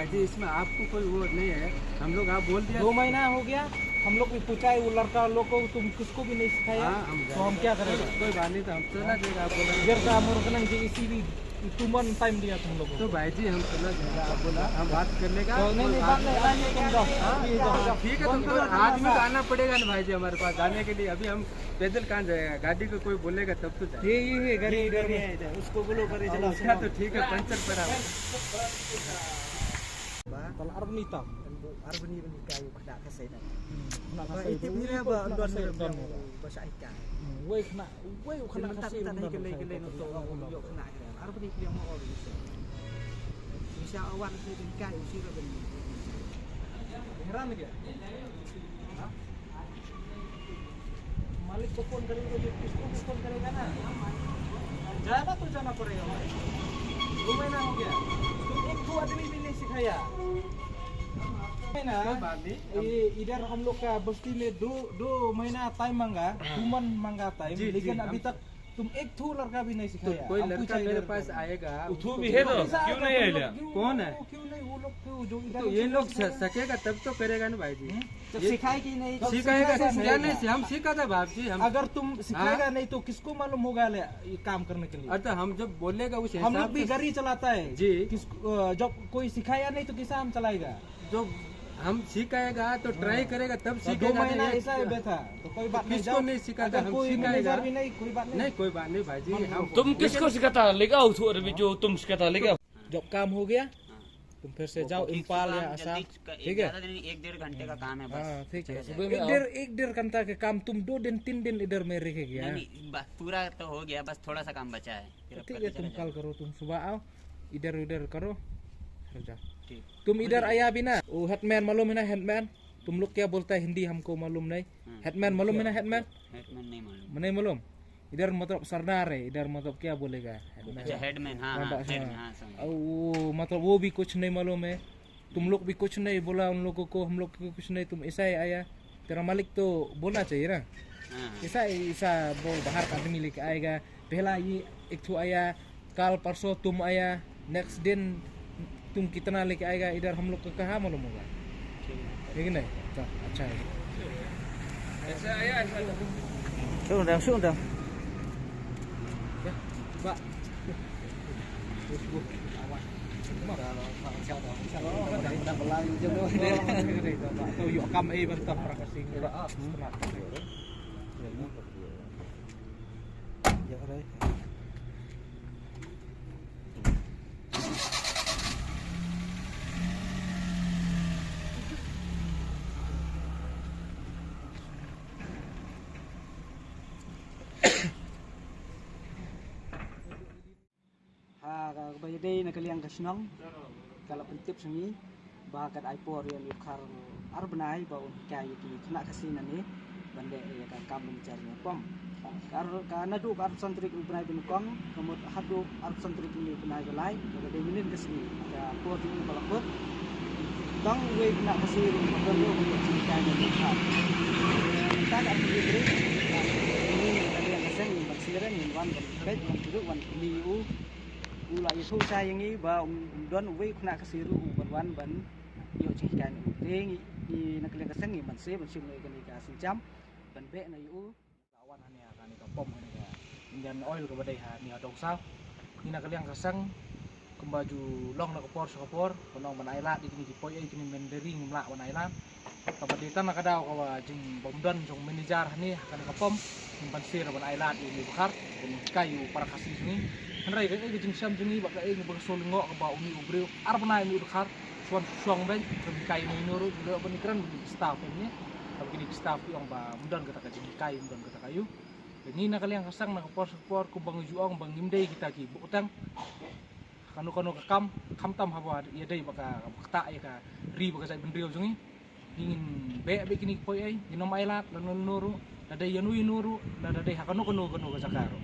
भाई जी इसमें आपको कोई वो नहीं है, हम लोग आप बोल दिया 2 महीना हो गया, हम लोग भी पूछा है वो लड़का लोग को, तुम किसको भी नहीं सिखाया। तो हम क्या करेंगे? कोई बात नहीं, तो हम चला जाएगा। आप बोला इधर का मुर्गन की इसी भी तुमन टाइम दिया तुम लोगों तो को। भाई जी हम चला जाएगा। आप बोला हम बात कर लेगा। नहीं नहीं बात नहीं, आइए तुम जाओ। ठीक है, तुमको आदमी तो आना पड़ेगा ना भाई जी हमारे पास जाने के लिए। अभी हम पैदल कहाँ जाएगा, गाड़ी को कोई बोलेगा तब तो जाए। ये गाड़ी इधर में है, उसको बोलो करे चला। उसका तो ठीक है, पंचर पड़ा Kalau Arab ni tau. Arab ni kayu pada kasih dah. Nak Ba kasih itu dulu, ni ba nak don kasih don don. bahasa ikan. Wei kena kasih Tak don. kele untuk yo kena. Arab ni dia mau orang bisa. Bisa awan ni ikan usi dah benda. Heran lagi. मालिक को phone करेंगे तो किसको phone करेगा ना? जाना तो जाना पड़ेगा भाई। 2 महीना हो गया, तुम एक तो आदमी भी नहीं सिखाया है ना। ये इधर हम लोग का बस्ती में दो महीना टाइम मांगा, 2 मंथ मांगा टाइम, लेकिन अभी तक तुम एक थू लड़का भी नहीं सिखाया। कोई लड़का मेरे पास आएगा, उठू भी है तो क्यों नहीं है लिया? कौन है? क्यों नहीं वो लोग क्यों जो इधर तो ये लोग सकेगा तब तो करेगा ना भाई जी। तो सिखाए कि नहीं? सिखाएगा क्या नहीं, हम सीखा था बाप जी। हम अगर तुम सिखाएगा नहीं तो किसको मालूम होगा ये काम करने के लिए? अरे हम जब बोलेगा उस हम लोग भी गाड़ी चलाता है जी। जब कोई सिखाया नहीं तो किसा हम चलाएगा? जो हम सिखाएगा तो ट्राई करेगा तब 2 सीखेगा। महीना ऐसा है बैठा तो कोई बात नहीं। किसको नहीं सिखाता, हम कोई सिखाएगा मैनेजर भी नहीं, कोई बात नहीं। कोई बात नहीं भाई जी। हम तुम किसको सिखाता लेके आओ तो अभी जो तुम सिखाता लेके आओ। जब काम हो गया तुम फिर से जाओ इम्फाल या आसाम, ठीक है? 1-1.5 घंटे का काम है बस। हाँ ठीक है। सुबह में आओ। 1.5 घंटा के काम तुम 2 दिन 3 दिन इधर में रह गया। नहीं, पूरा तो हो गया, बस थोड़ा सा काम बचा है। फिर अब ठीक है, करके तुम चले कल करो, तुम सुबह आओ, इधर उधर करो, फिर जाओ। ठीक। तुम इधर आया भी ना, वो हेडमैन मालूम है ना? हेडमैन तुम लोग क्या बोलता है हिंदी हमको मालूम नहीं। हेडमैन मालूम है ना? हेडमैन हेडमैन नहीं मालूम। नहीं मालूम। इधर मतलब सरदार है, इधर मतलब क्या बोलेगा अच्छा हेडमैन, हाँ हाँ हेडमैन, हाँ समझ। वो मतलब वो भी कुछ नहीं मालूम है, तुम लोग भी कुछ नहीं बोला उन लोगों को, हम लोग को कुछ नहीं। तुम ऐसा ही आया, तेरा मालिक तो बोलना चाहिए ना। ऐसा बोल बाहर का आदमी लेके आएगा, पहला ये एक तो आया, कल परसों तुम आया, नेक्स्ट दिन तुम कितना लेके आएगा इधर, हम लोग को कहाँ मालूम होगा? ठीक है नहीं? अच्छा है। ऐसा आया ऐसा Sudah. Ya, Pak. Tuh yuk kam bentar prakasing. Ya rồi. Bây đây là cái liang cái nong, kalau pentip sini, bahagian iPod yang lukar arbnai bau kayu di kena kesini ni, benda yang kamu mencari pom. Karena tu arab santri ubnai binukong, kemudian hadu arab santri ini benai belai, jadi minin kesini, ada port ini kalau port, dong we kena kesini, macam tu untuk cerita yang lukar. Kita ada berdiri, ini ada yang kesini, bersiran, wan berpet, wan buruk, wan liu. Ulai thu sai yang ni ba don we kena kasiru ban ban yo chikan ting ni nak le kasang ni ban se ban sim le kan ka sin cham ban be na yu lawan ania kan ni ka pom ni ka indian oil ka badai ha ni adong sao ni nak le kasang kembaju long nak kopor konong ban ailat di ni poi ai ni mendering mla ban ailat ka badai tan nak daw ka jing bom don jong manager ni kan ka pom ban se ban ailat ni bakar kayu para kasih ni Henry cái jing sam jing ni bak ai ni bagasol ngok ka ba umi ubreu arbna ni udkhar suan suang ben kai ni nuru le ban kran staff ni ka begini staff yang ba mudan kata jing kai mudan kata kayu ni nak kalian kasang nak por ku bang juang bang nimdei kita ki butang kanu kam tam hawa ya dei baka ta ya ka ri baka sai bendreu jing ni dingin be begini poi ai ni nom ailat lan nuru ada yanu nuru ada dei hakanu ka zakaro